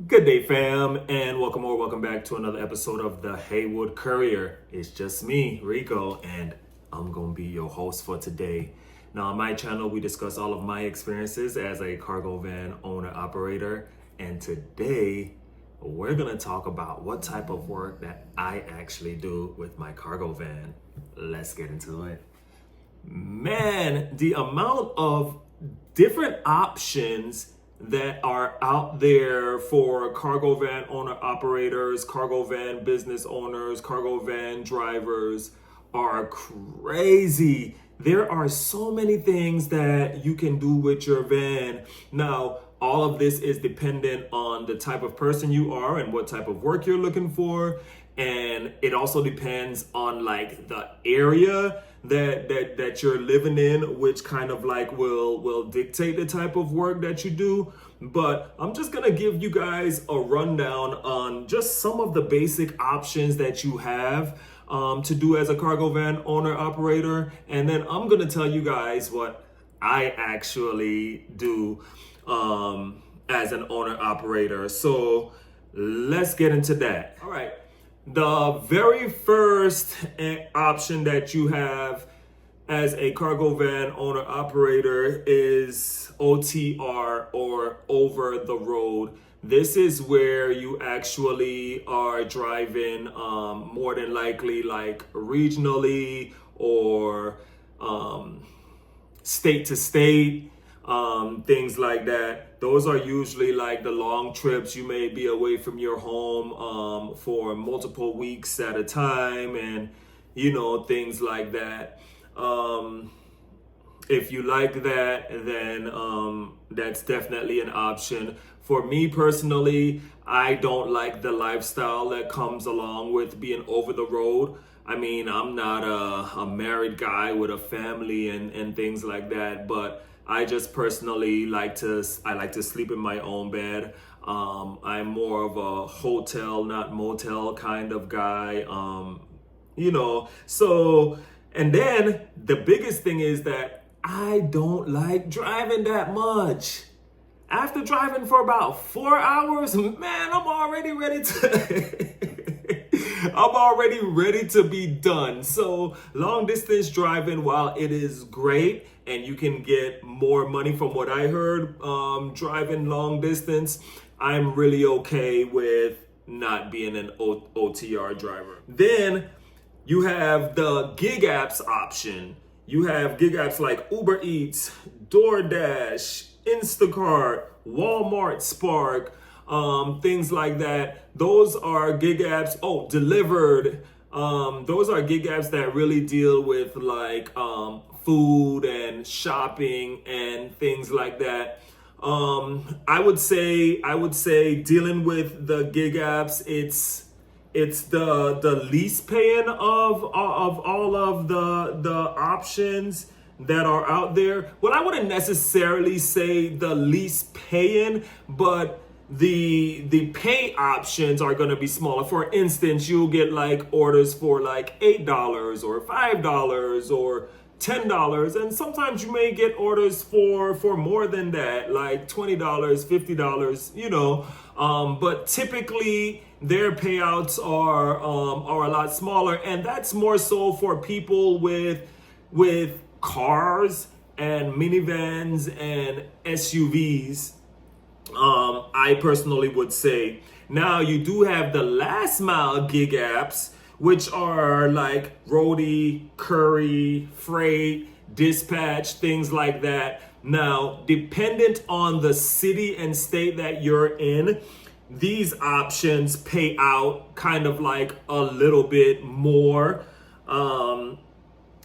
Good day, fam, and welcome or welcome back to another episode of the Heywood Courier. It's just me, Rico, and I'm gonna be your host for today. Now, on my channel, we discuss all of my experiences as a cargo van owner operator, and today we're gonna talk about what type of work that I actually do with my cargo van. Let's get into it. Man, the amount of different options that are out there for cargo van owner operators, cargo van business owners, cargo van drivers are crazy. There are so many things that you can do with your van. Now, all of this is dependent on the type of person you are and what type of work you're looking for. And it also depends on like the area that you're living in, which kind of like will dictate the type of work that you do. But I'm just gonna give you guys a rundown on just some of the basic options that you have to do as a cargo van owner operator, and then I'm gonna tell you guys what I actually do as an owner operator. So let's get into that. All right. The very first option that you have as a cargo van owner operator is OTR, or over the road. This is where you actually are driving more than likely like regionally or state to state, things like that. Those are usually like the long trips. You may be away from your home for multiple weeks at a time, and things like that. If you like that, then that's definitely an option. For me personally, I don't like the lifestyle that comes along with being over the road. I mean, I'm not a married guy with a family and things like that, but I just personally like to sleep in my own bed. I'm more of a hotel, not motel kind of guy. So, and then the biggest thing is that I don't like driving that much. After driving for about 4 hours, man, I'm already ready to be done. So long distance driving, while it is great and you can get more money from what I heard, driving long distance, I'm really okay with not being an OTR driver. Then you have the gig apps option. You have gig apps like Uber Eats, DoorDash, Instacart, Walmart Spark, things like that. Those are gig apps. Oh, Delivered. Those are gig apps that really deal with like food and shopping and things like that. I would say dealing with the gig apps, it's the least paying of all of the options that are out there. Well, I wouldn't necessarily say the least paying, but the pay options are going to be smaller. For instance, you'll get like orders for like $8 or $5 or $10, and sometimes you may get orders for more than that, like $20, $50, but typically their payouts are a lot smaller, and that's more so for people with cars and minivans and SUVs. I personally would say. Now you do have the last mile gig apps, which are like Roadie, Curry, Freight, Dispatch, things like that. Now, dependent on the city and state that you're in, these options pay out kind of like a little bit more.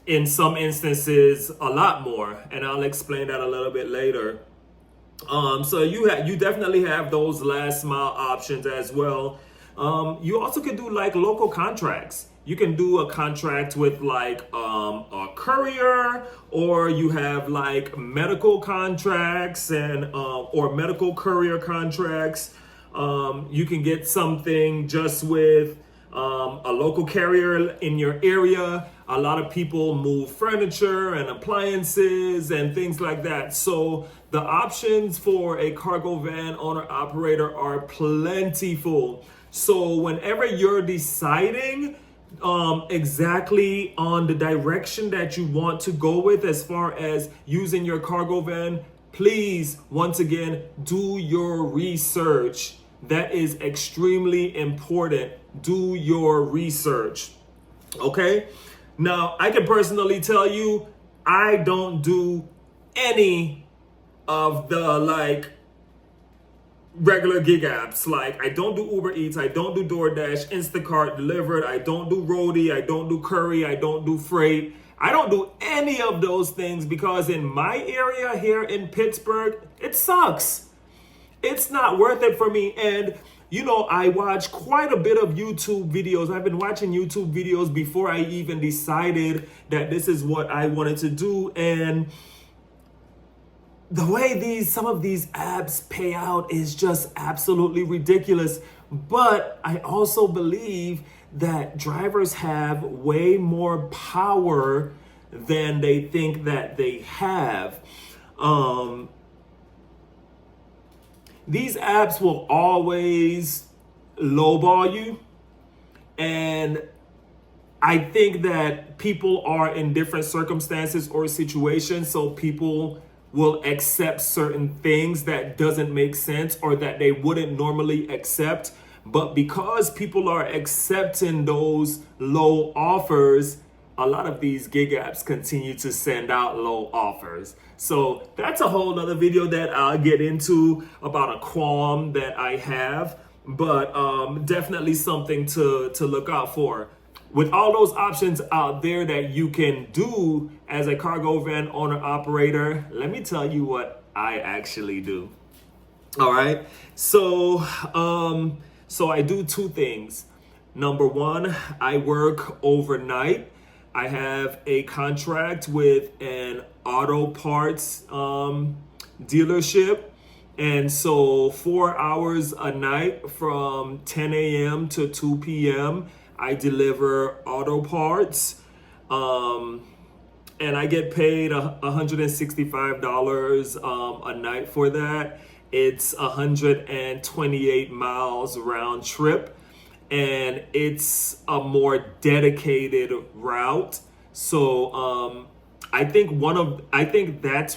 In some instances, a lot more, and I'll explain that a little bit later. So you definitely have those last mile options as well. You also can do like local contracts. You can do a contract with like a courier, or you have like medical contracts and or medical courier contracts. You can get something just with a local carrier in your area. A lot of people move furniture and appliances and things like that. So the options for a cargo van owner operator are plentiful. So whenever you're deciding exactly on the direction that you want to go with as far as using your cargo van, please, once again, do your research. That is extremely important. Do your research. Okay? Now, I can personally tell you, I don't do any of the regular gig apps. Like, I don't do Uber Eats, I don't do DoorDash, Instacart, Delivered, I don't do Roadie, I don't do Curry, I don't do Freight. I don't do any of those things because in my area here in Pittsburgh, it sucks. It's not worth it for me. And you know, I watch quite a bit of YouTube videos. I've been watching YouTube videos before I even decided that this is what I wanted to do. And the way some of these apps pay out is just absolutely ridiculous. But I also believe that drivers have way more power than they think that they have. These apps will always lowball you. And I think that people are in different circumstances or situations. So people will accept certain things that doesn't make sense or that they wouldn't normally accept. But because people are accepting those low offers, a lot of these gig apps continue to send out low offers. So that's a whole other video that I'll get into about a qualm that I have, but definitely something to look out for. With all those options out there that you can do as a cargo van owner operator, let me tell you what I actually do. All right. So I do two things. Number one, I work overnight. I have a contract with an auto parts dealership. And so 4 hours a night from 10 a.m. to 2 p.m., I deliver auto parts. And I get paid $165 a night for that. It's 128 miles round trip. And it's a more dedicated route. So I think that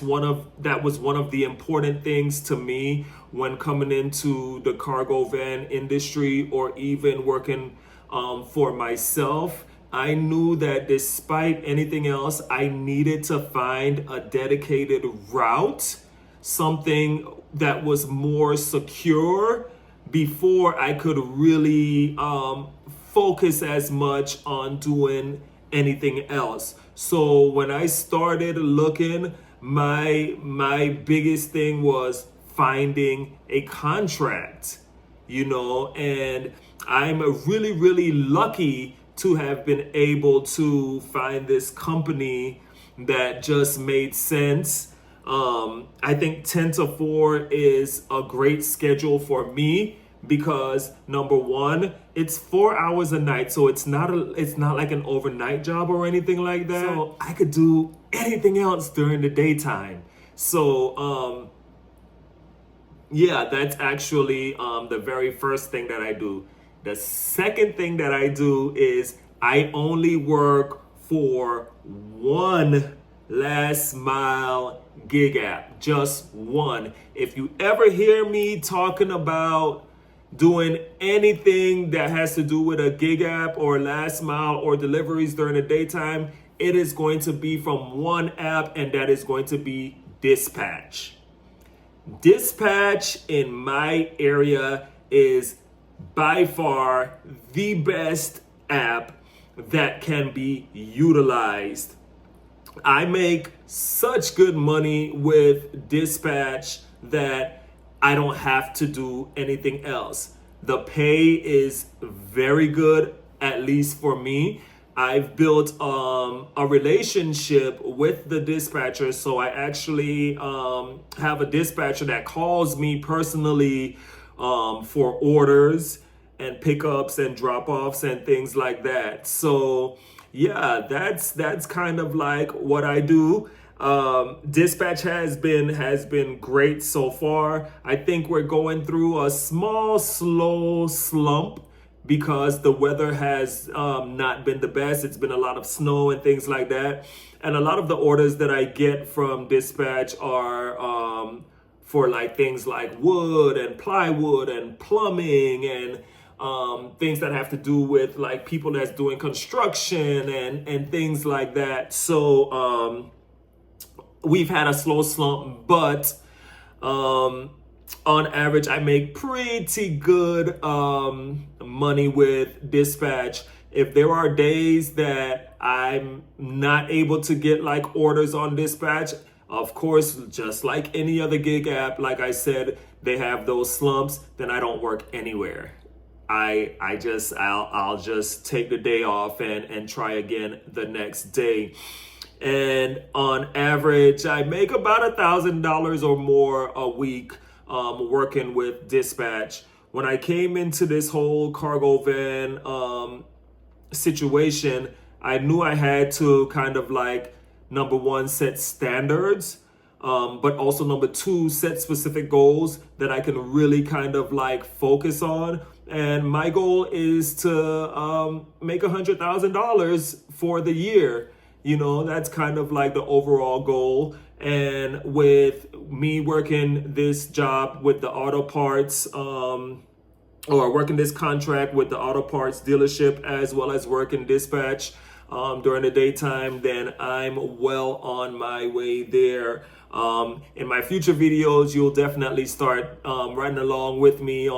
was one of the important things to me when coming into the cargo van industry or even working for myself. I knew that despite anything else, I needed to find a dedicated route, something that was more secure before I could really focus as much on doing anything else. So when I started looking, my biggest thing was finding a contract, you know, and I'm really, really lucky to have been able to find this company that just made sense. I think 10 to 4 is a great schedule for me because number one, it's 4 hours a night. So it's not like an overnight job or anything like that. So I could do anything else during the daytime. So, yeah, that's actually the very first thing that I do. The second thing that I do is I only work for one last mile gig app, just one. If you ever hear me talking about doing anything that has to do with a gig app or last mile or deliveries during the daytime, it is going to be from one app, and that is going to be Dispatch. Dispatch in my area is by far the best app that can be utilized. I make such good money with Dispatch that I don't have to do anything else. The pay is very good, at least for me. I've built a relationship with the dispatcher, so I actually have a dispatcher that calls me personally for orders. and pickups and drop-offs and things like that. So yeah, that's kind of like what I do. Dispatch has been great so far. I think we're going through a small, slow slump because the weather has not been the best. It's been a lot of snow and things like that. And a lot of the orders that I get from Dispatch are for like things like wood and plywood and plumbing and things that have to do with like people that's doing construction and things like that. So we've had a slow slump, but on average, I make pretty good money with Dispatch. If there are days that I'm not able to get like orders on Dispatch, of course, just like any other gig app, like I said, they have those slumps, then I don't work anywhere. I'll just take the day off and try again the next day. And on average, I make about $1,000 or more a week working with Dispatch. When I came into this whole cargo van situation, I knew I had to kind of like, number one, set standards, but also number two, set specific goals that I can really kind of like focus on. And my goal is to make $100,000 for the year. You know, that's kind of like the overall goal. And with me working this job with the auto parts, or working this contract with the auto parts dealership, as well as working Dispatch during the daytime, then I'm well on my way there. In my future videos, you'll definitely start riding along with me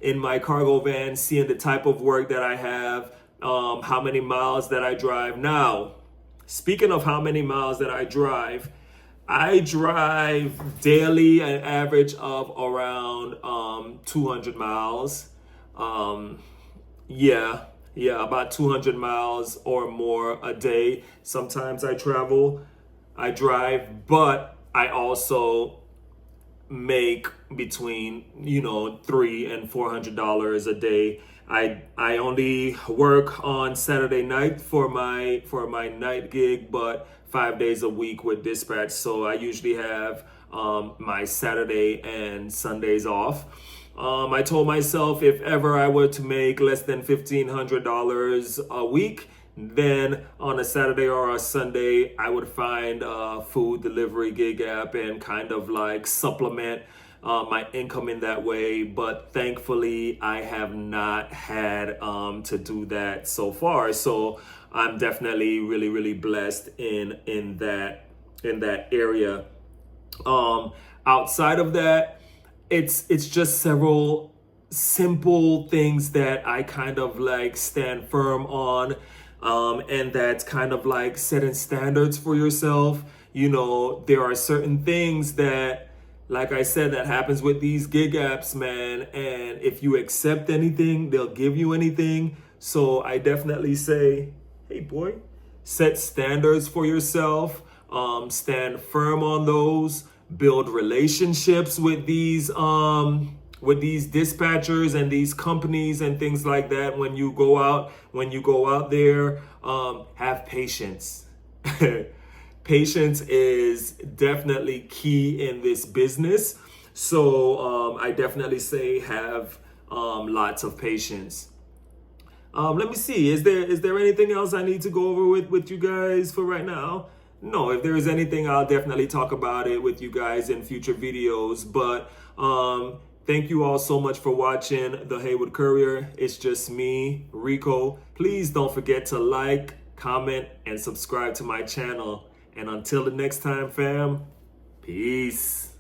in my cargo van, seeing the type of work that I have, how many miles that I drive. Now, speaking of how many miles that I drive daily an average of around 200 miles. Yeah, about 200 miles or more a day. Sometimes I drive, but I also make between $300 and $400 a day. I only work on Saturday night for my night gig, but 5 days a week with Dispatch. So I usually have my Saturday and Sundays off. I told myself if ever I were to make less than $1,500 a week, then on a Saturday or a Sunday, I would find a food delivery gig app and kind of like supplement my income in that way. But thankfully, I have not had to do that so far. So I'm definitely really, really blessed in that area. Outside of that, it's just several simple things that I kind of like stand firm on. And that's kind of like setting standards for yourself. There are certain things that, like I said, that happens with these gig apps, man. And if you accept anything, they'll give you anything. So I definitely say, hey boy, set standards for yourself. Stand firm on those. Build relationships with these dispatchers and these companies and things like that. When you go out there, have patience. Patience is definitely key in this business. So I definitely say have lots of patience. Let me see. Is there anything else I need to go over with you guys for right now? No, if there is anything, I'll definitely talk about it with you guys in future videos. But thank you all so much for watching the Heywood Courier. It's just me, Rico. Please don't forget to like, comment, and subscribe to my channel. And until the next time, fam, peace.